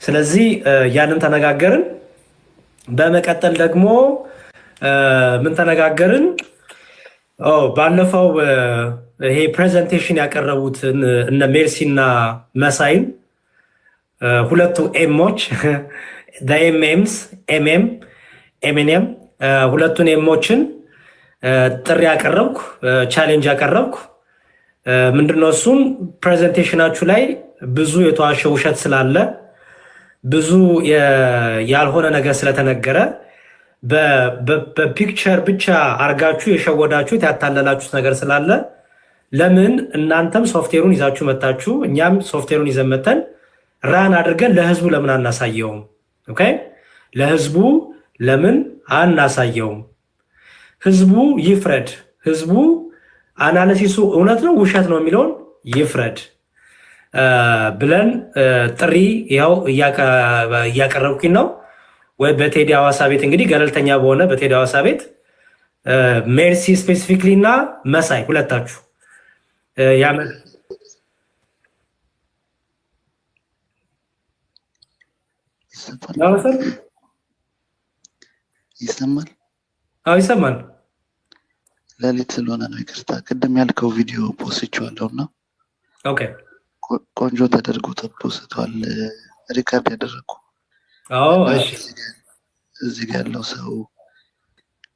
ስለዚህ ያንን ተነጋገርን። በመቀጠል ደግሞ ምን ተነጋገርን? ባለፈው ይሄ ፕሬዘንቴሽን ያቀረቡትን እነ ሜርሲና መሳይን ሁለቱ ኤሞች ኤምኤምስ ኤምኤም ሁለቱን ኤሞችን ጥሪ ያቀረብኩ ቻሌንጅ ያቀረብኩ ምንድነው እሱም ፕሬዘንቴሽናችሁ ላይ ብዙ የተዋሸ ውሸት ስላለ ብዙ ያልሆነ ነገር ስለተነገረ በፒክቸር ብቻ አርጋችሁ የሸወዳችሁት ያታለላችሁት ነገር ስላለ ለምን እናንተም ሶፍትዌሩን ይዛችሁ መጣችሁ እኛም ሶፍትዌሩን ይዘን መተን ራን አድርገን ለህዝቡ ለምን አናሳየውም? ኦኬ ለህዝቡ ለምን አናሳየውም? ህዝቡ ይፍረድ። ህዝቡ አናሊሲሱ እውነት ነው ውሸት ነው የሚለውን ይፍረድ ብለን ጥሪ ያው እያቀረብኩኝ ነው። ወይ በቴዲ ሐዋሳ ቤት እንግዲህ ገለልተኛ በሆነ በቴዲ ሐዋሳ ቤት ሜርሲ ስፔሲፊክሊ እና መሳይ ሁለታችሁ ይሰማል? አዎ ይሰማል። ሌሊት ስለሆነ ነው ይቅርታ። ቅድም ያልከው ቪዲዮ ፖስቼዋለሁ እና ኦኬ ቆንጆ ተደርጎ ተፖስቷል። ሪካርድ ያደረኩ እሺ እዚህ ጋር ያለው ሰው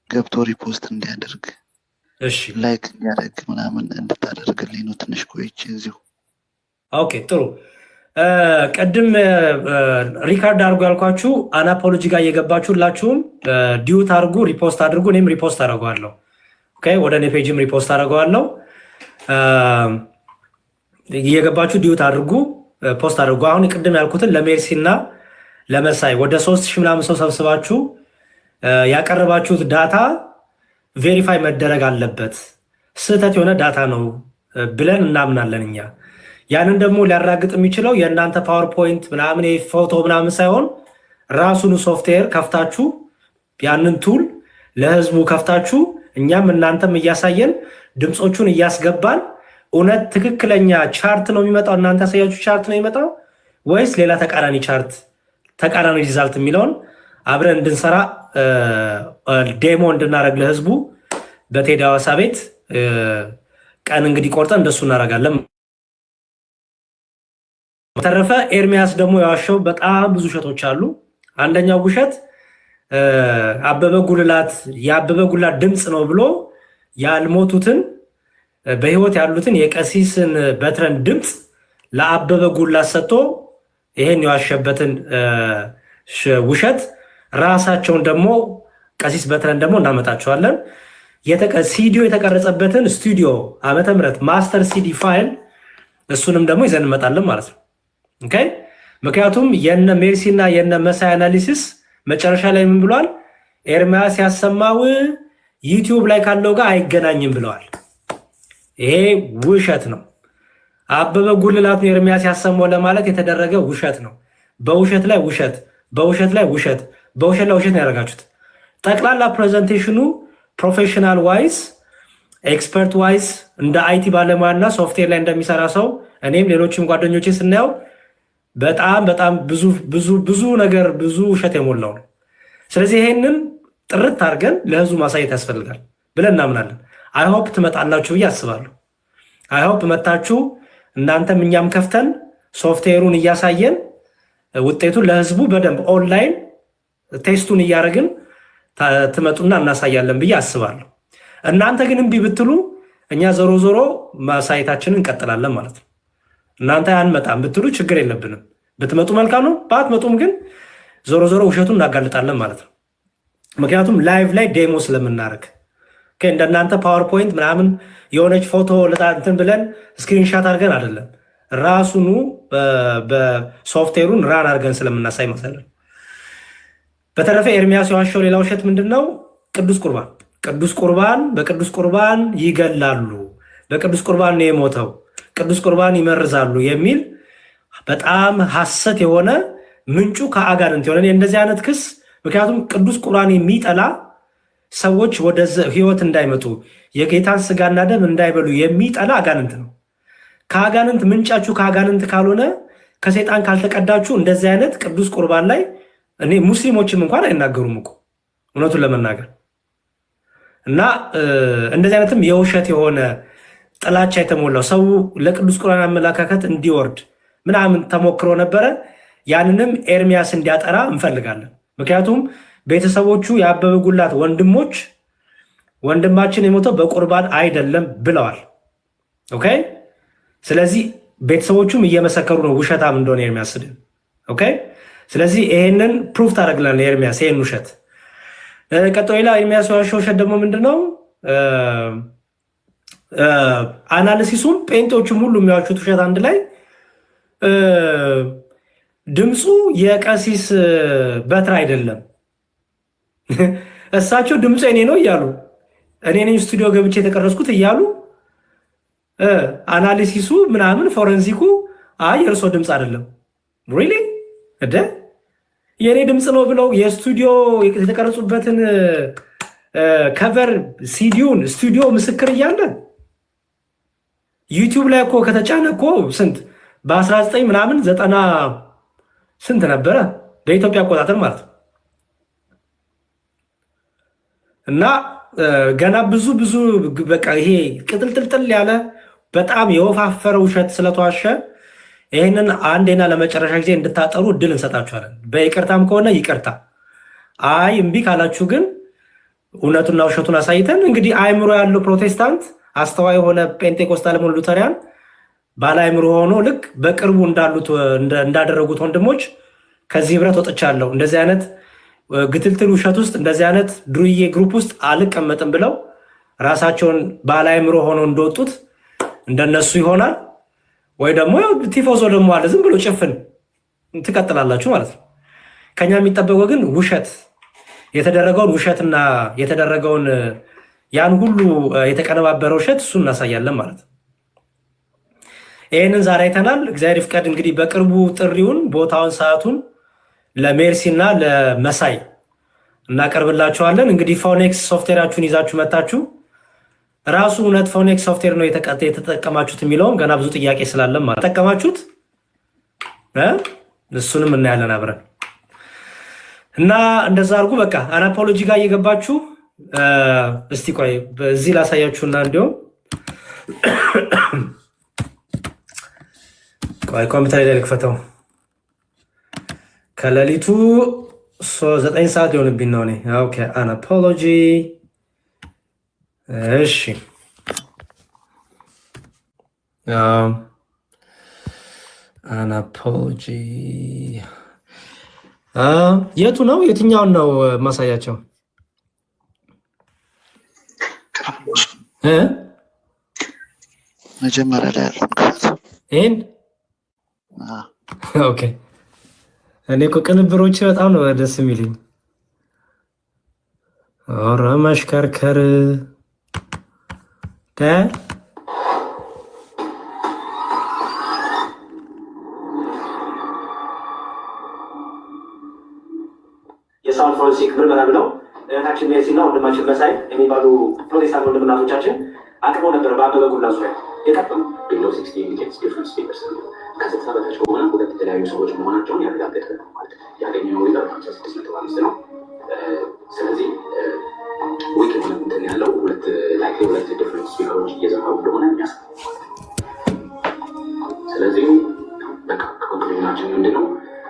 ገብቶ ሪፖስት እንዲያደርግ እሺ ላይክ እንዲያደርግ ምናምን እንድታደርግልኝ ነው። ትንሽ ቆይቼ እዚሁ። ኦኬ ጥሩ። ቅድም ሪካርድ አድርጉ ያልኳችሁ አናፖሎጂ ጋር እየገባችሁላችሁም ዲዩት አድርጉ፣ ሪፖስት አድርጉ። እኔም ሪፖስት አደርገዋለሁ። ኦኬ ወደ እኔ ፔጅም ሪፖስት አደርገዋለሁ። እየገባችሁ ዲዩት አድርጉ፣ ፖስት አድርጉ። አሁን ቅድም ያልኩትን ለሜርሲ እና ለመሳይ ወደ 3000 ምናምን ሰው ሰብስባችሁ ያቀረባችሁት ዳታ ቬሪፋይ መደረግ አለበት፣ ስህተት የሆነ ዳታ ነው ብለን እናምናለን እኛ። ያንን ደግሞ ሊያራግጥ የሚችለው የእናንተ ፓወርፖይንት ምናምን ፎቶ ምናምን ሳይሆን ራሱን ሶፍትዌር ከፍታችሁ ያንን ቱል ለህዝቡ ከፍታችሁ እኛም እናንተም እያሳየን ድምፆቹን እያስገባን እውነት ትክክለኛ ቻርት ነው የሚመጣው እናንተ ያሳያችሁ ቻርት ነው የሚመጣው ወይስ ሌላ ተቃራኒ ቻርት ተቃራኒ ሪዛልት የሚለውን አብረን እንድንሰራ ዴሞ እንድናደርግ ለህዝቡ በቴዲ ሐዋሳ ቤት ቀን እንግዲህ ቆርጠን እንደሱ እናደርጋለን። በተረፈ ኤርሚያስ ደግሞ ያዋሸው በጣም ብዙ ውሸቶች አሉ። አንደኛው ውሸት አበበ ጉልላት የአበበ ጉልላት ድምፅ ነው ብሎ ያልሞቱትን በህይወት ያሉትን የቀሲስን በትረን ድምፅ ለአበበ ጉልላት ሰጥቶ ይሄን የዋሸበትን ውሸት ራሳቸውን ደግሞ ቀሲስ በትረን ደግሞ እናመጣቸዋለን። ሲዲዮ የተቀረጸበትን ስቱዲዮ ዓመተ ምህረት ማስተር ሲዲ ፋይል እሱንም ደግሞ ይዘን እንመጣለን ማለት ነው። ኦኬ ምክንያቱም የነ ሜርሲ እና የነ መሳይ አናሊሲስ መጨረሻ ላይ ምን ብሏል? ኤርሚያስ ያሰማው ዩቲዩብ ላይ ካለው ጋር አይገናኝም ብለዋል። ይሄ ውሸት ነው። አበበ ጉልላቱን ኤርሚያስ ያሰማው ለማለት የተደረገ ውሸት ነው። በውሸት ላይ ውሸት፣ በውሸት ላይ ውሸት፣ በውሸት ላይ ውሸት ነው ያደረጋችሁት። ጠቅላላ ፕሬዘንቴሽኑ ፕሮፌሽናል ዋይዝ ኤክስፐርት ዋይዝ እንደ አይቲ ባለሙያና ሶፍትዌር ላይ እንደሚሰራ ሰው እኔም ሌሎችም ጓደኞቼ ስናየው በጣም በጣም ብዙ ነገር ብዙ ውሸት የሞላው ነው። ስለዚህ ይሄንን ጥርት አድርገን ለህዝቡ ማሳየት ያስፈልጋል ብለን እናምናለን። አይሆፕ ትመጣላችሁ ብዬ አስባለሁ። አይሆፕ መታችሁ እናንተም እኛም ከፍተን ሶፍትዌሩን እያሳየን ውጤቱን ለህዝቡ በደንብ ኦንላይን ቴስቱን እያደረግን ትመጡና እናሳያለን ብዬ አስባለሁ። እናንተ ግን እምቢ ብትሉ እኛ ዞሮ ዞሮ ማሳየታችንን እንቀጥላለን ማለት ነው። እናንተ አንመጣም ብትሉ ችግር የለብንም። ብትመጡ መልካም ነው፣ ባትመጡም ግን ዞሮ ዞሮ ውሸቱን እናጋልጣለን ማለት ነው። ምክንያቱም ላይቭ ላይ ዴሞ ስለምናደርግ እንደናንተ ፓወርፖይንት ምናምን የሆነች ፎቶ እንትን ብለን ስክሪንሻት አድርገን አይደለም፣ ራሱኑ በሶፍትዌሩን ራን አድርገን ስለምናሳይ መሰለን። በተረፈ ኤርሚያስ የዋሸው ሌላ ውሸት ምንድነው? ቅዱስ ቁርባን በቅዱስ ቁርባን ይገላሉ፣ በቅዱስ ቁርባን ነው የሞተው፣ ቅዱስ ቁርባን ይመርዛሉ የሚል በጣም ሐሰት የሆነ ምንጩ ከአጋንንት የሆነ እንደዚህ አይነት ክስ። ምክንያቱም ቅዱስ ቁርባን የሚጠላ ሰዎች ወደ ህይወት እንዳይመጡ የጌታን ስጋና ደም እንዳይበሉ የሚጠላ አጋንንት ነው። ከአጋንንት ምንጫችሁ ከአጋንንት ካልሆነ ከሰይጣን ካልተቀዳችሁ እንደዚህ አይነት ቅዱስ ቁርባን ላይ እኔ ሙስሊሞችም እንኳን አይናገሩም እኮ እውነቱን ለመናገር እና እንደዚህ አይነትም የውሸት የሆነ ጥላቻ የተሞላው ሰው ለቅዱስ ቁርባን አመለካከት እንዲወርድ ምናምን ተሞክሮ ነበረ። ያንንም ኤርሚያስ እንዲያጠራ እንፈልጋለን። ምክንያቱም ቤተሰቦቹ የአበበ ጉላት ወንድሞች ወንድማችን የሞተው በቁርባን አይደለም ብለዋል። ኦኬ። ስለዚህ ቤተሰቦቹም እየመሰከሩ ነው ውሸታም እንደሆነ ኤርሚያስ። ኦኬ። ስለዚህ ይሄንን ፕሩፍ ታደርግላለህ ኤርሚያስ ይሄን ውሸት። ቀጥሎ ሌላ ኤርሚያስ የዋሸው ውሸት ደግሞ ምንድነው? አናሊሲሱም ጴንጤዎቹም ሁሉ የሚዋሹት ውሸት አንድ ላይ ድምፁ የቀሲስ በትር አይደለም። እሳቸው ድምፁ እኔ ነው እያሉ እኔ ነኝ ስቱዲዮ ገብቼ የተቀረጽኩት እያሉ አናሊሲሱ ምናምን ፎረንሲኩ አይ የእርሶ ድምፅ አይደለም ሪሊ እደ የእኔ ድምፅ ነው ብለው የስቱዲዮ የተቀረጹበትን ከቨር ሲዲውን ስቱዲዮ ምስክር እያለ ዩቲዩብ ላይ እኮ ከተጫነ እኮ ስንት በ19 ምናምን 90 ስንት ነበረ በኢትዮጵያ አቆጣጠር ማለት ነው። እና ገና ብዙ በቃ ይሄ ቅጥልጥልጥል ያለ በጣም የወፋፈረ ውሸት ስለተዋሸ ይህንን አንዴና ለመጨረሻ ጊዜ እንድታጠሩ እድል እንሰጣችኋለን። በይቅርታም ከሆነ ይቅርታ፣ አይ እምቢ ካላችሁ ግን እውነቱና ውሸቱን አሳይተን እንግዲህ አእምሮ ያለው ፕሮቴስታንት አስተዋይ የሆነ ጴንጤኮስታል ሆነ ሉተሪያን ባለ አእምሮ ሆኖ ልክ በቅርቡ እንዳደረጉት ወንድሞች ከዚህ ህብረት ወጥቻለሁ፣ እንደዚህ አይነት ግትልትል ውሸት ውስጥ እንደዚህ አይነት ዱርዬ ግሩፕ ውስጥ አልቀመጥም ብለው ራሳቸውን ባለ አእምሮ ሆኖ እንደወጡት እንደነሱ ይሆናል። ወይ ደግሞ ቲፎዞ ደግሞ አለ ዝም ብሎ ጭፍን ትቀጥላላችሁ ማለት ነው። ከኛ የሚጠበቀው ግን ውሸት የተደረገውን ውሸትና የተደረገውን ያን ሁሉ የተቀነባበረ ውሸት እሱን እናሳያለን ማለት ነው። ይህንን ዛሬ አይተናል። እግዚአብሔር ይፍቀድ እንግዲህ በቅርቡ ጥሪውን ቦታውን ሰዓቱን ለሜርሲና ለመሳይ እናቀርብላችኋለን። እንግዲህ ፎኔክስ ሶፍትዌራችሁን ይዛችሁ መታችሁ ራሱ እውነት ፎኔክስ ሶፍትዌር ነው የተጠቀማችሁት የሚለውም ገና ብዙ ጥያቄ ስላለን ማለት ተጠቀማችሁት እሱንም እናያለን አብረን እና እንደዛ አድርጉ። በቃ አናፖሎጂ ጋር እየገባችሁ እስቲ ቆይ በዚህ ላሳያችሁና እንዲሁም ቆይ ኮምፒውተር ላይ ልክፈተው ከሌሊቱ 9 ሰዓት ሊሆንብኝ ነው እኔ። ኦኬ አናፖሎጂ እሺ አናፖሎጂ የቱ ነው የትኛውን ነው ማሳያቸው? መጀመሪያ ላይ ያለው ክፍት ይሄን ኦኬ። እኔ እኮ ቅንብሮች በጣም ነው ደስ የሚልኝ። ኧረ መሽከርከር የሳውንድ ፎረንሲክ ምርመራ ብለው እህታችን ሜርሲና ወንድማችን መሳይ የሚባሉ ፕሮቴስታንት ወንድምናቶቻችን አቅርበው ነበር። በአበበ ጉላት ዙሪያ የቀጥሉ ከስልሳ በታች ከሆነ ሁለት የተለያዩ ሰዎች መሆናቸውን ያረጋገጠ ነው ማለት ያገኘነው ሪዘልት 56.5 ነው። ስለዚህ ዊክ የሆነ እንትን ያለው ሁለት ዲፍረንት ስፒከሮች እየዘመሩ እንደሆነ የሚያሳይ። ስለዚህ በቃ ኮንክሉዥናችን ምንድነው?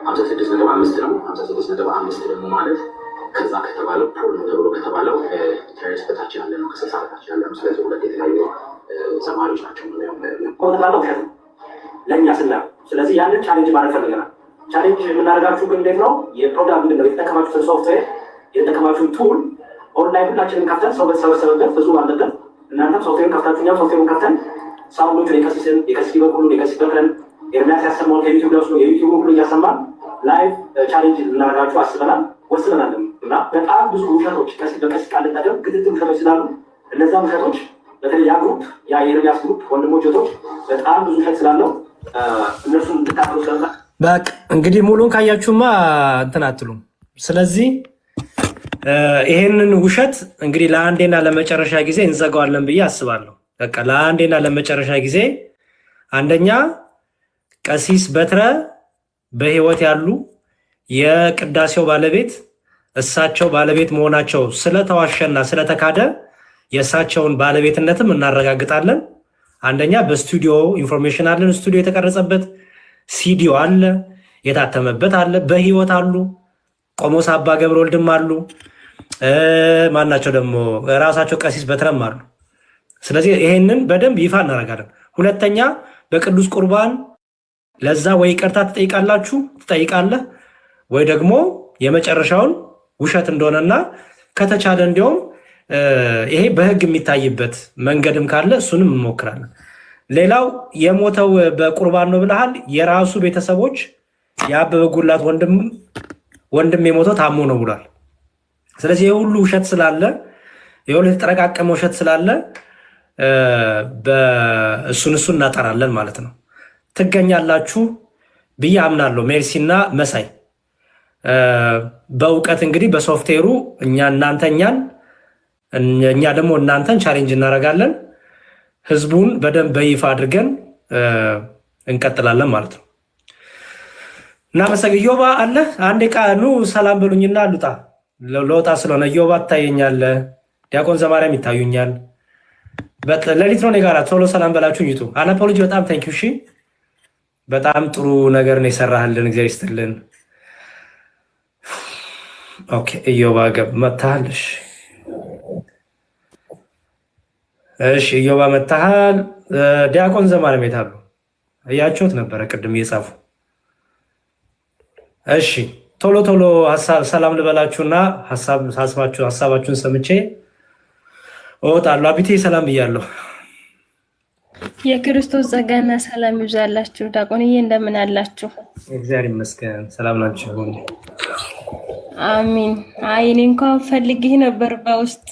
56.5 ነው። 56.5 ደግሞ ማለት ከዛ ከተባለው ፑል ነው ተብሎ ከተባለው ተርስ በታች ያለ ነው፣ ከስልሳ በታች ያለ ነው። ስለዚህ ሁለት የተለያዩ ዘማሪዎች ናቸው ነው ለእኛ ስናየው። ስለዚህ ያንን ቻሌንጅ ማድረግ ፈልገናል። ቻሌንጅ የምናደርጋችሁ ግን እንዴት ነው? የፕሮግራም ምንድን ነው? የተጠቀማችሁትን ሶፍትዌር የተጠቀማችሁን ቱል ኦንላይን ሁላችንን ከፍተን ሰው በተሰበሰበበት ብዙ አለበት። እናንተም ሶፍትዌሩን ከፍታችሁ እኛም ሶፍትዌሩን ከፍተን ሳውንዶቹን የቀሲስ ሊበኩሉን የቀሲስ በክለን ኤርሚያስ ያሰማውን ከዩቲዩብ ደርሶ የዩቲዩብ ሁሉ እያሰማን ላይቭ ቻሌንጅ ልናደርጋችሁ አስበናል ወስነናል። እና በጣም ብዙ ውሸቶች በቀሲስ ቃል ልጠቀም ክትትል ውሸቶች ስላሉ እነዛ ውሸቶች በተለይ ያ ግሩፕ የኤርሚያስ ግሩፕ ወንድሞች ቶች በጣም ብዙ ውሸት ስላለው እነሱን እንድታቀሉ ስለዛ በቃ እንግዲህ ሙሉን ካያችሁማ እንትን አትሉም። ስለዚህ ይሄንን ውሸት እንግዲህ ለአንዴና ለመጨረሻ ጊዜ እንዘጋዋለን ብዬ አስባለሁ። በቃ ለአንዴና ለመጨረሻ ጊዜ አንደኛ ቀሲስ በትረ በህይወት ያሉ የቅዳሴው ባለቤት እሳቸው ባለቤት መሆናቸው ስለተዋሸና ስለተካደ የእሳቸውን ባለቤትነትም እናረጋግጣለን። አንደኛ በስቱዲዮ ኢንፎርሜሽን አለን። ስቱዲዮ የተቀረጸበት ሲዲዮ አለ፣ የታተመበት አለ። በህይወት አሉ። ቆሞስ አባ ገብረ ወልድም አሉ። ማናቸው ደግሞ ራሳቸው ቀሲስ በትረም አሉ። ስለዚህ ይሄንን በደንብ ይፋ እናደርጋለን። ሁለተኛ በቅዱስ ቁርባን ለዛ ወይ ይቅርታ ትጠይቃለህ ወይ ደግሞ የመጨረሻውን ውሸት እንደሆነና ከተቻለ እንዲሁም ይሄ በህግ የሚታይበት መንገድም ካለ እሱንም እንሞክራለን። ሌላው የሞተው በቁርባን ነው ብለሃል። የራሱ ቤተሰቦች የአበበ ጉላት ወንድም የሞተው ታሞ ነው ብሏል። ስለዚህ የሁሉ ውሸት ስላለ የሁሉ የተጠረቃቀመ ውሸት ስላለ እሱን እናጠራለን ማለት ነው። ትገኛላችሁ ብዬ አምናለሁ። ሜርሲና መሳይ በእውቀት እንግዲህ በሶፍትዌሩ እኛ ደግሞ እናንተን ቻሌንጅ እናደርጋለን። ህዝቡን በደንብ በይፋ አድርገን እንቀጥላለን ማለት ነው። እናመሰግ ኢዮባ አለ አንዴ ቃኑ ሰላም በሉኝና ልውጣ። ለወጣ ስለሆነ ኢዮባ ትታየኛለህ፣ ዲያቆን ዘማርያም ይታዩኛል። ሌሊት ነው ጋራ ቶሎ ሰላም በላችሁኝ። ይቱ አናፖሎጂ በጣም ታንኪዩ። እሺ በጣም ጥሩ ነገር ነው የሰራህልን፣ እግዚአብሔር ይስጥልን። ኦኬ ኢዮባ መታሃል። እሺ ኢዮባ መታሃል። ዲያቆን ዘማርያም የት አሉ? እያችሁት ነበረ ቅድም እየጻፉ። እሺ ቶሎ ሰላም ልበላችሁና ሀሳባችሁን ሰምቼ እወጣለሁ። አቢቴ ሰላም ብያለሁ። የክርስቶስ ጸጋና ሰላም ይብዛላችሁ። ዲያቆንዬ እንደምን አላችሁ? እግዚአብሔር ይመስገን። ሰላም ናችሁ? አሚን። አይ እኔ እንኳን ፈልጌህ ነበር፣ በውስጥ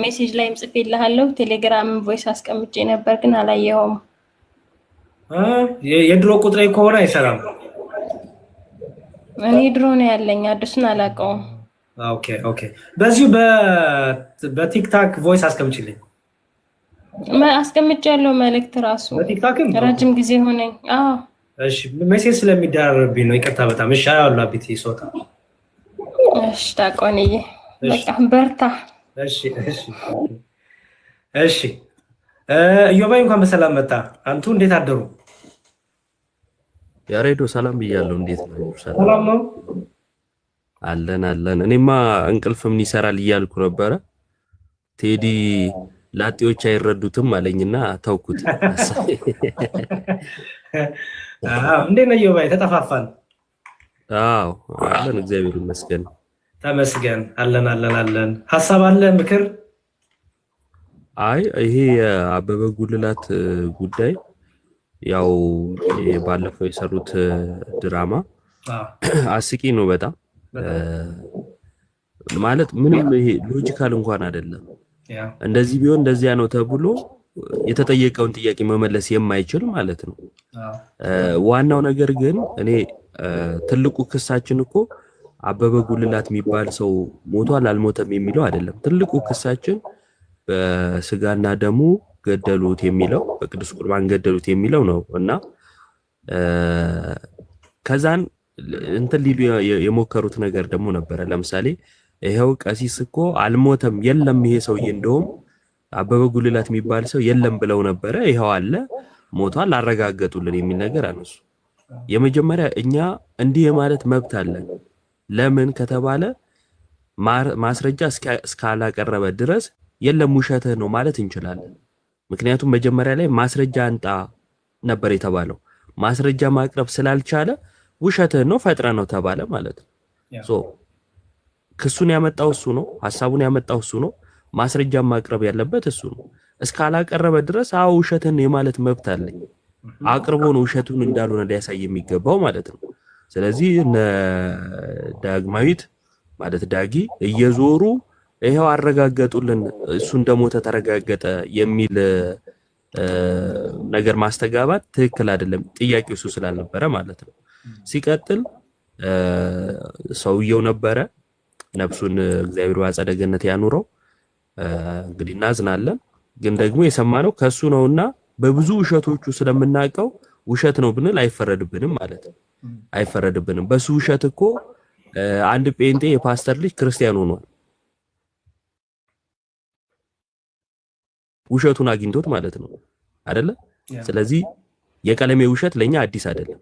ሜሴጅ ላይም ጽፌልሃለሁ፣ ቴሌግራም ቮይስ አስቀምጬ ነበር ግን አላየኸውም። የድሮ ቁጥሬ ከሆነ አይሰራም። እኔ ድሮ ነው ያለኝ፣ አዲሱን አላውቀውም። ኦኬ በዚሁ በቲክታክ ቮይስ አስቀምጪልኝ። አስቀምጫለሁ መልእክት ራሱ በቲክታክም ረጅም ጊዜ ሆነኝ። እሺ ሜሴጅ ስለሚደራረብኝ ነው፣ ይቅርታ በጣም እሺ። አያሉ አቢቴ ሶታ። እሺ ዲያቆንዬ በቃ በርታ። እሺ ኢዮባይ እንኳን በሰላም መጣ። አንቱ እንዴት አደሩ? ያሬዶ ሰላም ብያለሁ። እንዴት ነው? ሰላም ነው አለን። እኔማ እንቅልፍ ምን ይሰራል እያልኩ ነበረ። ቴዲ ላጤዎች አይረዱትም አለኝና ተውኩት። እንዴት ነው ኢዮባይ? ተጠፋፋን። አለን እግዚአብሔር ይመስገን። ተመስገን። አለን። ሐሳብ አለ ምክር? አይ ይሄ የአበበ ጉልላት ጉዳይ ያው ባለፈው የሰሩት ድራማ አስቂ ነው በጣም ማለት ምንም ይሄ ሎጂካል እንኳን አይደለም። እንደዚህ ቢሆን እንደዚያ ነው ተብሎ የተጠየቀውን ጥያቄ መመለስ የማይችል ማለት ነው። ዋናው ነገር ግን እኔ ትልቁ ክሳችን እኮ አበበ ጉልላት የሚባል ሰው ሞቷል አልሞተም የሚለው አይደለም። ትልቁ ክሳችን በስጋና ደሙ ገደሉት የሚለው በቅዱስ ቁርባን ገደሉት የሚለው ነው እና ከዛን እንትን ሊሉ የሞከሩት ነገር ደግሞ ነበረ። ለምሳሌ ይሄው ቀሲስ እኮ አልሞተም የለም ይሄ ሰውዬ እንደውም አበበ ጉልላት የሚባል ሰው የለም ብለው ነበረ፣ ይሄው አለ ሞቷል አረጋገጡልን የሚል ነገር አነሱ። የመጀመሪያ እኛ እንዲህ የማለት መብት አለን። ለምን ከተባለ ማስረጃ እስካላቀረበ ድረስ የለም ውሸትህ ነው ማለት እንችላለን። ምክንያቱም መጀመሪያ ላይ ማስረጃ አንጣ ነበር የተባለው። ማስረጃ ማቅረብ ስላልቻለ ውሸትህ ነው ፈጥረ ነው ተባለ ማለት ነው። ክሱን ያመጣው እሱ ነው፣ ሐሳቡን ያመጣው እሱ ነው። ማስረጃ ማቅረብ ያለበት እሱ ነው። እስካላቀረበ ድረስ ውሸትን የማለት መብት አለኝ። አቅርቦ ነው ውሸቱን እንዳልሆነ ሊያሳይ የሚገባው ማለት ነው። ስለዚህ እነ ዳግማዊት ማለት ዳጊ እየዞሩ ይሄው አረጋገጡልን እሱ እንደሞተ ተረጋገጠ የሚል ነገር ማስተጋባት ትክክል አይደለም። ጥያቄው እሱ ስላልነበረ ማለት ነው። ሲቀጥል ሰውየው ነበረ፣ ነፍሱን እግዚአብሔር በአጸደ ገነት ያኑረው። እንግዲህ እናዝናለን፣ ግን ደግሞ የሰማነው ከሱ ነውና በብዙ ውሸቶቹ ስለምናውቀው ውሸት ነው ብንል አይፈረድብንም ማለት ነው። አይፈረድብንም። በሱ ውሸት እኮ አንድ ጴንጤ የፓስተር ልጅ ክርስቲያን ሆኗል። ውሸቱን አግኝቶት ማለት ነው አይደለ? ስለዚህ የቀለሜ ውሸት ለኛ አዲስ አይደለም።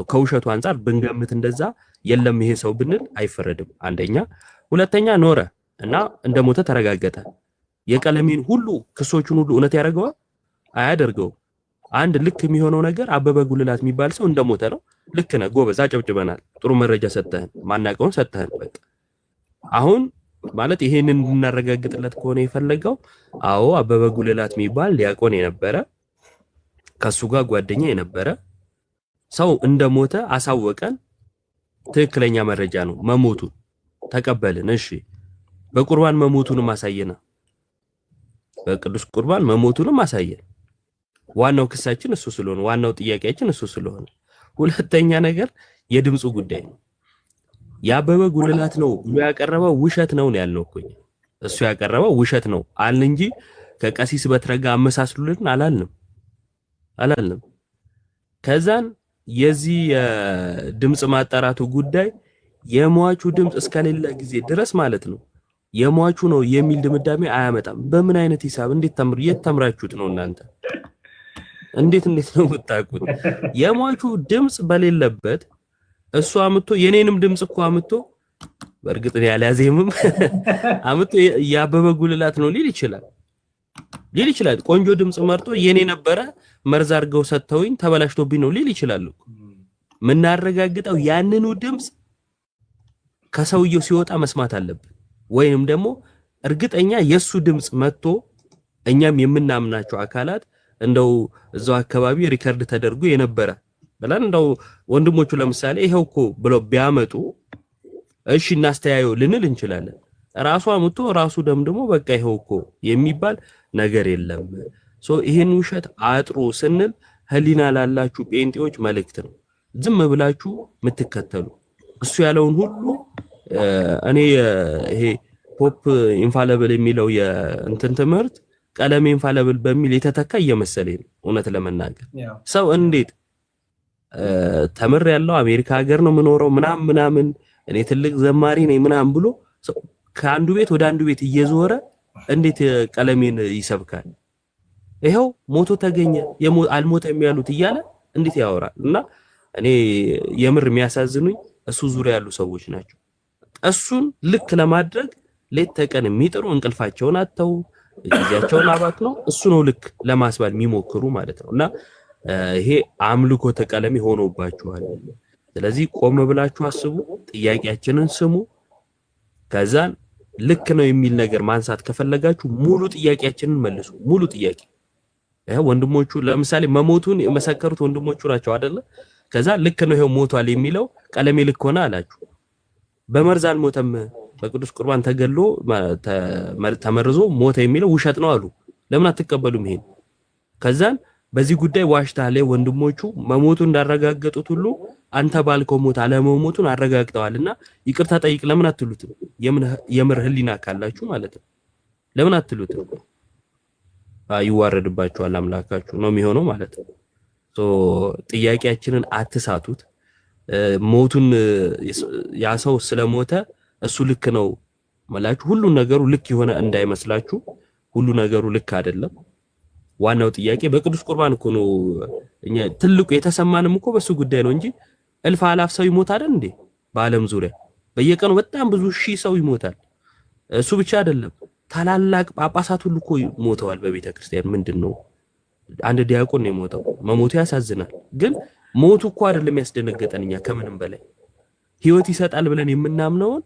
ከውሸቱ አንፃር ብንገምት እንደዛ የለም ይሄ ሰው ብንል አይፈረድም። አንደኛ። ሁለተኛ ኖረ እና እንደሞተ ተረጋገጠ። የቀለሜን ሁሉ ክሶቹን ሁሉ እውነት ያደርገዋል? አያደርገውም። አንድ ልክ የሚሆነው ነገር አበበ ጉልላት የሚባል ሰው እንደሞተ ነው። ልክ ነህ ጎበዝ፣ አጨብጭበናል። ጥሩ መረጃ ሰጠህን፣ ማናቀውን ሰጠህን። በቃ አሁን ማለት ይሄንን እንድናረጋግጥለት ከሆነ የፈለገው አዎ አበበ ጉልላት የሚባል ዲያቆን የነበረ ከሱ ጋር ጓደኛ የነበረ ሰው እንደሞተ አሳወቀን። ትክክለኛ መረጃ ነው። መሞቱን ተቀበልን። እሺ በቁርባን መሞቱንም አሳየና በቅዱስ ቁርባን መሞቱንም አሳየን። ዋናው ክሳችን እሱ ስለሆነ ዋናው ጥያቄያችን እሱ ስለሆነ፣ ሁለተኛ ነገር የድምፁ ጉዳይ ነው። የአበበ ጉልላት ነው ብሎ ያቀረበው ውሸት ነው ያልነው እኮ እሱ ያቀረበው ውሸት ነው አልን እንጂ ከቀሲስ በትረጋ አመሳስሉልን አላልንም። ከዛን የዚህ የድምጽ ማጣራቱ ጉዳይ የሟቹ ድምጽ እስከሌለ ጊዜ ድረስ ማለት ነው የሟቹ ነው የሚል ድምዳሜ አያመጣም። በምን አይነት ሂሳብ እንዴት ተምራችሁት ነው እናንተ? እንዴት ነው የምታውቁት? የሟቹ ድምጽ በሌለበት እሱ አምጥቶ የኔንም ድምጽ እኮ አምጥቶ በእርግጥ ያላዜምም አምጥቶ ያበበ ጉልላት ነው ሊል ይችላል። ቆንጆ ድምጽ መርጦ የኔ ነበረ መርዝ አድርገው ሰጥተውኝ ተበላሽቶብኝ ነው ሊል ይችላል። ምናረጋግጠው ያንኑ ድምጽ ከሰውየው ሲወጣ መስማት አለብን። ወይንም ደግሞ እርግጠኛ የሱ ድምጽ መጥቶ እኛም የምናምናቸው አካላት እንደው እዛው አካባቢ ሪከርድ ተደርጎ የነበረ ብለን እንደው ወንድሞቹ ለምሳሌ ይሄው እኮ ብለው ቢያመጡ እሺ እናስተያየው ልንል እንችላለን። ራሱ አምጥቶ ራሱ ደምድሞ በቃ ይሄው እኮ የሚባል ነገር የለም። ይሄን ውሸት አጥሩ ስንል ህሊና ላላችሁ ጴንጤዎች መልእክት ነው። ዝም ብላችሁ የምትከተሉ እሱ ያለውን ሁሉ እኔ ይሄ ፖፕ ኢንፋለብል የሚለው የእንትን ትምህርት ቀለሜ ኢንፋለብል በሚል የተተካ እየመሰለኝ ነው እውነት ለመናገር። ሰው እንዴት ተምር ያለው አሜሪካ ሀገር ነው የምኖረው ምናምን እኔ ትልቅ ዘማሪ ነኝ ምናምን ብሎ ከአንዱ ቤት ወደ አንዱ ቤት እየዞረ እንዴት ቀለሜን ይሰብካል? ይሄው ሞቶ ተገኘ አልሞተም ያሉት እያለ እንዴት ያወራል? እና እኔ የምር የሚያሳዝኑኝ እሱ ዙሪያ ያሉ ሰዎች ናቸው። እሱን ልክ ለማድረግ ሌት ተቀን የሚጥሩ እንቅልፋቸውን አጥተው ጊዜያቸውን አባክነው እሱ ነው ልክ ለማስባል የሚሞክሩ ማለት ነው። እና ይሄ አምልኮተ ቀለሜ ሆኖባችኋል። ስለዚህ ቆም ብላችሁ አስቡ፣ ጥያቄያችንን ስሙ። ከዛን ልክ ነው የሚል ነገር ማንሳት ከፈለጋችሁ ሙሉ ጥያቄያችንን መልሱ። ሙሉ ጥያቄ ወንድሞቹ ለምሳሌ መሞቱን የመሰከሩት ወንድሞቹ ናቸው አይደለ? ከዛ ልክ ነው ይሄው ሞቷል የሚለው ቀለሜ ልክ ሆነ አላችሁ። በመርዝ አልሞተም በቅዱስ ቁርባን ተገሎ ተመርዞ ሞተ የሚለው ውሸት ነው አሉ። ለምን አትቀበሉም ይሄን? ከዛን በዚህ ጉዳይ ዋሽታለ ወንድሞቹ መሞቱን እንዳረጋገጡት ሁሉ አንተ ባልከው ሞት አለመሞቱን አረጋግጠዋልና ይቅርታ ጠይቅ ለምን አትሉትም? የምር ህሊና ካላችሁ ማለት ነው። ለምን አትሉትም? ይዋረድባችኋል አምላካችሁ ነው የሚሆነው ማለት ነው። ጥያቄያችንን አትሳቱት። ሞቱን ያ ሰው ስለሞተ እሱ ልክ ነው ማለት ሁሉ ነገሩ ልክ የሆነ እንዳይመስላችሁ። ሁሉ ነገሩ ልክ አይደለም። ዋናው ጥያቄ በቅዱስ ቁርባን እኮ ነው። እኛ ትልቁ የተሰማንም እኮ በሱ ጉዳይ ነው እንጂ እልፍ አላፍ ሰው ይሞታል እንዴ? በዓለም ዙሪያ በየቀኑ በጣም ብዙ ሺህ ሰው ይሞታል። እሱ ብቻ አይደለም፣ ታላላቅ ጳጳሳት ሁሉ እኮ ሞተዋል በቤተ ክርስቲያን። ምንድነው አንድ ዲያቆን ነው የሞተው። መሞቱ ያሳዝናል፣ ግን ሞቱ እኮ አይደለም ያስደነገጠን። እኛ ከምንም በላይ ህይወት ይሰጣል ብለን የምናምነውን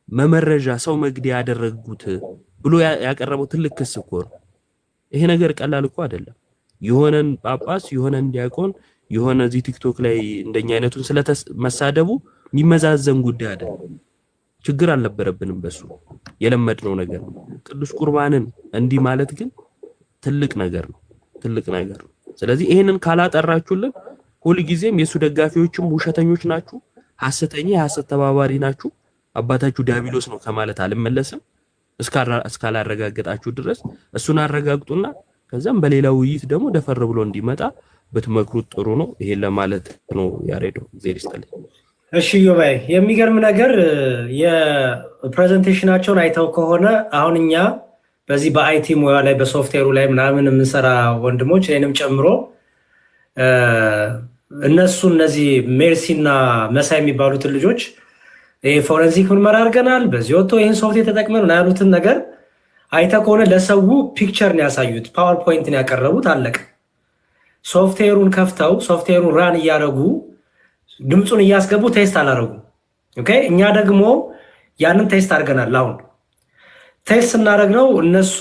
መመረጃ ሰው መግደያ ያደረጉት ብሎ ያቀረበው ትልቅ ክስ እኮ ነው። ይሄ ነገር ቀላል እኮ አይደለም። የሆነን ጳጳስ የሆነን ዲያቆን የሆነ እዚህ ቲክቶክ ላይ እንደኛ አይነቱን ስለተመሳደቡ የሚመዛዘን ጉዳይ አይደለም። ችግር አልነበረብንም በሱ የለመድነው ነገር ነው። ቅዱስ ቁርባንን እንዲህ ማለት ግን ትልቅ ነገር ነው፣ ትልቅ ነገር ነው። ስለዚህ ይሄንን ካላጠራችሁልን ሁሉ ጊዜም የሱ ደጋፊዎችም ውሸተኞች ናችሁ፣ ሐሰተኛ የሐሰት ተባባሪ ናችሁ፣ አባታችሁ ዲያብሎስ ነው ከማለት አልመለስም እስካላረጋገጣችሁ ድረስ እሱን አረጋግጡና ከዛም በሌላ ውይይት ደግሞ ደፈር ብሎ እንዲመጣ ብትመክሩት ጥሩ ነው። ይሄን ለማለት ነው ያሬዶ ዜር ይስጥልኝ። እሺ ዮባይ የሚገርም ነገር የፕሬዘንቴሽናቸውን አይተው ከሆነ አሁን እኛ በዚህ በአይቲ ሙያ ላይ በሶፍትዌሩ ላይ ምናምን የምንሰራ ወንድሞች እኔንም ጨምሮ እነዚህ ሜርሲ እና መሳይ የሚባሉትን ልጆች ፎረንሲክ ምርመራ አድርገናል፣ በዚህ ወጥቶ ይህን ሶፍትዌር ተጠቅመን ያሉትን ነገር አይተህ ከሆነ ለሰው ፒክቸር ነው ያሳዩት፣ ፓወርፖይንት ነው ያቀረቡት፣ አለቀ። ሶፍትዌሩን ከፍተው ሶፍትዌሩን ራን እያደረጉ ድምፁን እያስገቡ ቴስት አላደረጉ። ኦኬ እኛ ደግሞ ያንን ቴስት አድርገናል። አሁን ቴስት ስናደርግ ነው እነሱ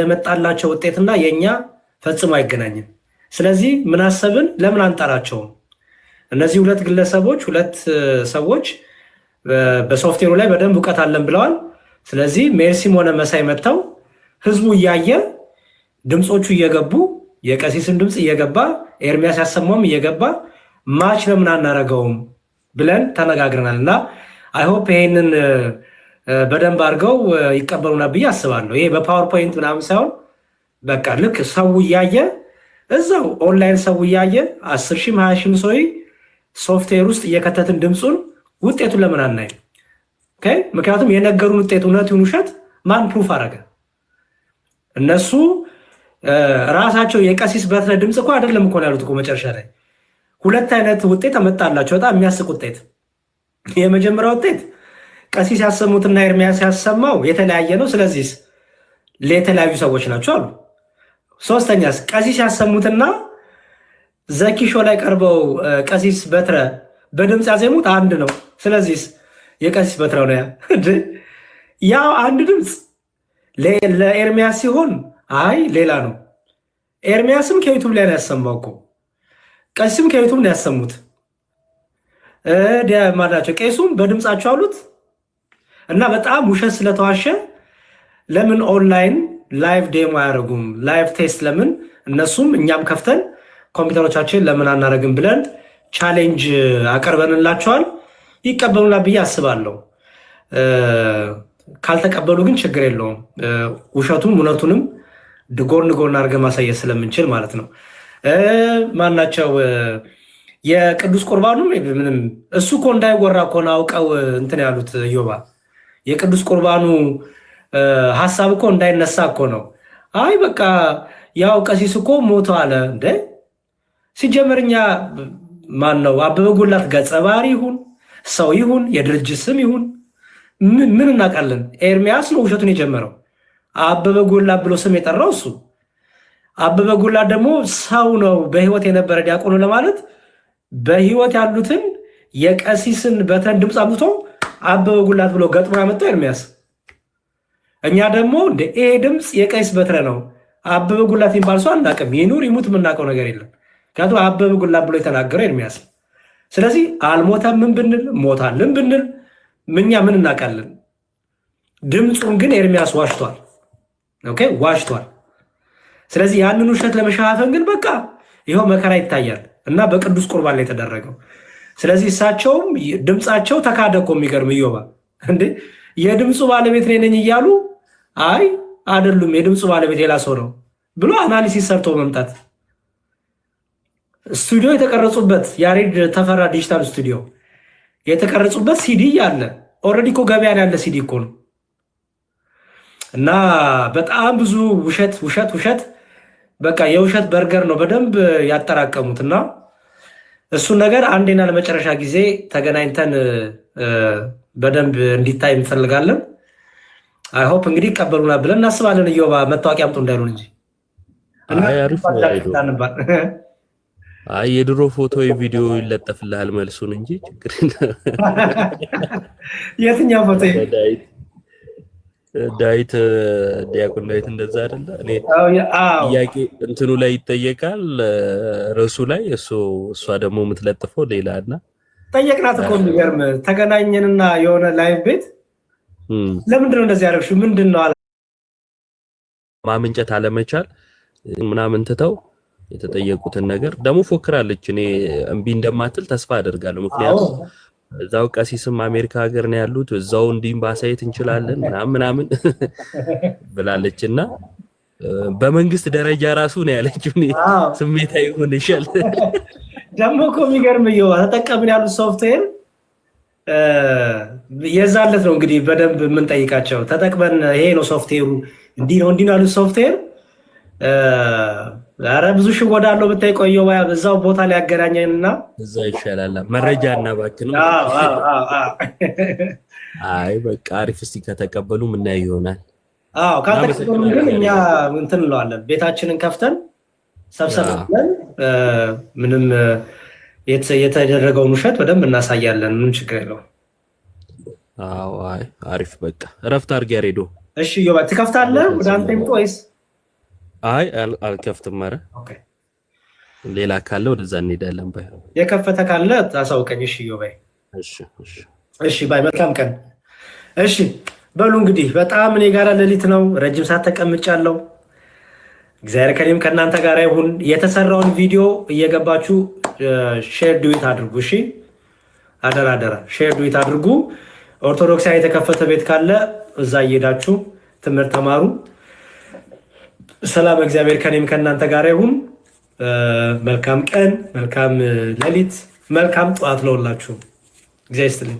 የመጣላቸው ውጤትና የእኛ ፈጽሞ አይገናኝም። ስለዚህ ምን አሰብን፣ ለምን አንጠራቸውም? እነዚህ ሁለት ግለሰቦች ሁለት ሰዎች በሶፍትዌሩ ላይ በደንብ እውቀት አለን ብለዋል። ስለዚህ ሜርሲም ሆነ መሳይ መጥተው ህዝቡ እያየ ድምፆቹ እየገቡ የቀሲስን ድምፅ እየገባ ኤርሚያስ ያሰማውም እየገባ ማች ለምን አናረገውም ብለን ተነጋግረናል እና አይሆፕ ይሄንን በደንብ አድርገው ይቀበሉና ብዬ አስባለሁ። ይሄ በፓወርፖይንት ምናምን ሳይሆን በቃ ልክ ሰው እያየ እዛው ኦንላይን ሰው እያየ 10,000 20,000 ሰው ሶፍትዌር ውስጥ እየከተትን ድምፁን ውጤቱን ለምን አናይም? ምክንያቱም የነገሩን ውጤት እውነት ይሁን ውሸት ማን ፕሩፍ አረገ? እነሱ ራሳቸው የቀሲስ በትረ ድምፅ እኮ አይደለም እኮ ያሉት እኮ መጨረሻ ላይ ሁለት አይነት ውጤት አመጣላቸው። በጣም የሚያስቅ ውጤት። የመጀመሪያው ውጤት ቀሲስ ያሰሙትና ኤርሚያስ ያሰማው የተለያየ ነው፣ ስለዚህ ለተለያዩ ሰዎች ናቸው አሉ። ሶስተኛስ ቀሲስ ያሰሙትና ዘኪሾ ላይ ቀርበው ቀሲስ በትረ በድምፅ ያዜሙት አንድ ነው፣ ስለዚህ የቀሲስ በትረው ነው ያው አንድ ድምፅ ለኤርሚያስ ሲሆን አይ ሌላ ነው። ኤርሚያስም ከዩቱብ ላይ ነው ያሰማው እኮ ቀሲስም ከዩቱብ ነው ያሰሙት። ማናቸው ቄሱም በድምፃቸው አሉት። እና በጣም ውሸት ስለተዋሸ ለምን ኦንላይን ላይቭ ዴሞ አያደርጉም? ላይቭ ቴስት ለምን እነሱም እኛም ከፍተን ኮምፒውተሮቻችን ለምን አናደርግም ብለን ቻሌንጅ አቀርበንላቸዋል። ይቀበሉና ብዬ አስባለሁ። ካልተቀበሉ ግን ችግር የለውም። ውሸቱም እውነቱንም ጎን ጎን አድርገን ማሳየት ስለምንችል ማለት ነው። ማናቸው የቅዱስ ቁርባኑም ምንም እሱ እኮ እንዳይወራ እኮ ነው አውቀው እንትን ያሉት ዮባ የቅዱስ ቁርባኑ ሀሳብ እኮ እንዳይነሳ እኮ ነው። አይ በቃ ያው ቀሲስ እኮ ሞቶ አለ እንደ ሲጀመርኛ ማን ነው አበበ ጉላት ገጸ ባህሪ ይሁን ሰው ይሁን የድርጅት ስም ይሁን ምን እናውቃለን? ኤርሚያስ ነው ውሸቱን የጀመረው። አበበ ጉላት ብሎ ስም የጠራው እሱ። አበበ ጉላት ደግሞ ሰው ነው በህይወት የነበረ ዲያቆኑ ለማለት በህይወት ያሉትን የቀሲስን በተን ድምፅ አምጥቶ አበበ ጉላት ብሎ ገጥሞ ያመጣው ኤርሚያስ። እኛ ደግሞ ይሄ ድምፅ የቀሲስ በትረ ነው አበበ ጉላት የሚባል ሰው አናውቅም። ይኑር ይሙት የምናውቀው ነገር የለም። ምክንያቱም አበበ ጉላት ብሎ የተናገረው ኤርሚያስ። ስለዚህ አልሞተም ምን ብንል ሞታልን ብንል እኛ ምን እናውቃለን? ድምፁን ግን ኤርሚያስ ዋሽቷል። ኦኬ ዋሽቷል። ስለዚህ ያንን ውሸት ለመሸፋፈን ግን በቃ ይኸው መከራ ይታያል እና በቅዱስ ቁርባን ላይ የተደረገው። ስለዚህ እሳቸውም ድምፃቸው ተካደ እኮ የሚገርም እዮባ እንዴ የድምፁ ባለቤት ነኝ እያሉ አይ አይደሉም የድምፁ ባለቤት ሌላ ሰው ነው ብሎ አናሊሲስ ሰርቶ መምጣት። ስቱዲዮ የተቀረጹበት ያሬድ ተፈራ ዲጂታል ስቱዲዮ የተቀረጹበት ሲዲ ያለ ኦልሬዲ እኮ ገበያ ያለ ሲዲ እኮ ነው። እና በጣም ብዙ ውሸት ውሸት ውሸት በቃ የውሸት በርገር ነው በደንብ ያጠራቀሙት። እና እሱን ነገር አንዴና ለመጨረሻ ጊዜ ተገናኝተን በደንብ እንዲታይ እንፈልጋለን። አይሆፕ እንግዲህ ይቀበሉና ብለን እናስባለን። እዮባ መታወቂያ አምጡ እንዳይሉን እንጂ የድሮ ፎቶ የቪዲዮ ይለጠፍልሃል መልሱን እንጂ ችግር የትኛው ፎቶ ዳዊት ዲያቆን ዳዊት እንደዛ አይደለ? እኔ ጥያቄ እንትኑ ላይ ይጠየቃል ርዕሱ ላይ እሷ ደግሞ የምትለጥፈው ሌላ እና ጠየቅናት እኮ የሚገርም ተገናኘንና የሆነ ላይቭ ቤት ለምንድነው እንደዚህ ያደረግሽው ምንድነው ማመንጨት አለመቻል ምናምን ትተው የተጠየቁትን ነገር ደግሞ ፎክራለች። እኔ እምቢ እንደማትል ተስፋ አደርጋለሁ። ምክንያቱም እዛው ቀሲስም አሜሪካ ሀገር ነው ያሉት እዛው እንዲም ባሳየት እንችላለን ምናምን ብላለችና በመንግስት ደረጃ ራሱ ነው ያለችው። ስሜታዊ ሆነሻል። ደግሞ እኮ የሚገርም ተጠቀምን ያሉት ሶፍትዌር የዛለት ነው እንግዲህ በደንብ የምንጠይቃቸው ተጠቅመን ይሄ ነው ሶፍትዌሩ እንዲህ ነው ያሉት ሶፍትዌር ኧረ ብዙ ሽወዳ አለው ብታይ ቆየው በዛው ቦታ ላይ ያገናኘንና እዛ ይሻላል መረጃ እና ባክህ ነው። አይ በቃ አሪፍ። እስቲ ከተቀበሉ ምን ይሆናል? ካልተቀበሉ ግን እኛ እንትን እንለዋለን ቤታችንን ከፍተን ሰብሰብ ብለን ምንም የተደረገውን ውሸት በደንብ እናሳያለን። ምን ችግር የለውም። አይ አሪፍ በቃ እረፍት አድርጊ ያሬዶ። እሺ ዮባ ትከፍታለህ? ወደ አንተ ይምጡ ወይስ? አይ አልከፍትም። ኧረ ሌላ ካለ ወደዛ እንሄዳለን። ባይ የከፈተ ካለ ታሳውቀኝ። እሺ ዮባ። እሺ ባይ መልካም ቀን። እሺ በሉ እንግዲህ በጣም እኔ ጋር ሌሊት ነው፣ ረጅም ሰዓት ተቀምጫለሁ። እግዚአብሔር ከኔም ከእናንተ ጋር ይሁን። የተሰራውን ቪዲዮ እየገባችሁ ሼር ዱዊት አድርጉ። እሺ አደራ ሼር ዱዊት አድርጉ። ኦርቶዶክሳዊ የተከፈተ ቤት ካለ እዛ እየሄዳችሁ ትምህርት ተማሩ። ሰላም እግዚአብሔር ከኔም ከእናንተ ጋር ይሁን። መልካም ቀን፣ መልካም ሌሊት፣ መልካም ጠዋት ለሁላችሁ። እግዚአብሔር ይስጥልኝ።